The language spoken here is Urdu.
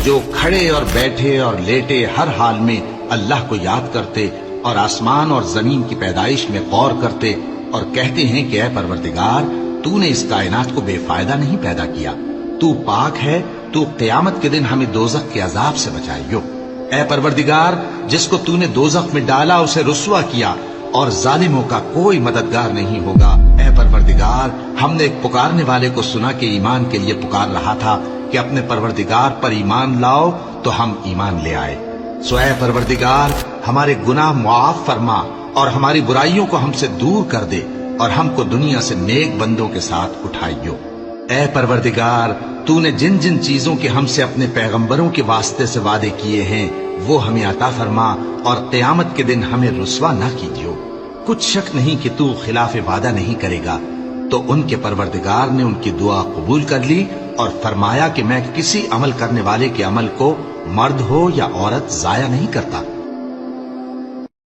جو کھڑے اور بیٹھے اور لیٹے ہر حال میں اللہ کو یاد کرتے اور آسمان اور زمین کی پیدائش میں غور کرتے اور کہتے ہیں کہ اے پروردگار تو نے اس کائنات کو بے فائدہ نہیں پیدا کیا، تو پاک ہے، تو قیامت کے دن ہمیں دوزخ کے عذاب سے بچائیو۔ اے پروردگار جس کو تو نے دوزخ میں ڈالا اسے رسوا کیا اور ظالموں کا کوئی مددگار نہیں ہوگا۔ اے پروردگار ہم نے ایک پکارنے والے کو سنا کہ ایمان کے لیے پکار رہا تھا کہ اپنے پروردگار پر ایمان لاؤ، تو ہم ایمان لے آئے۔ سو اے پروردگار ہمارے گناہ معاف فرما اور ہماری برائیوں کو ہم سے دور کر دے اور ہم کو دنیا سے نیک بندوں کے ساتھ اٹھائیو۔ اے پروردگار تو نے جن جن چیزوں کے ہم سے اپنے پیغمبروں کے واسطے سے وعدے کیے ہیں وہ ہمیں عطا فرما اور قیامت کے دن ہمیں رسوا نہ کیجیو۔ کچھ شک نہیں کہ تو خلاف وعدہ نہیں کرے گا۔ تو ان کے پروردگار نے ان کی دعا قبول کر لی اور فرمایا کہ میں کسی عمل کرنے والے کے عمل کو مرد ہو یا عورت ضائع نہیں کرتا۔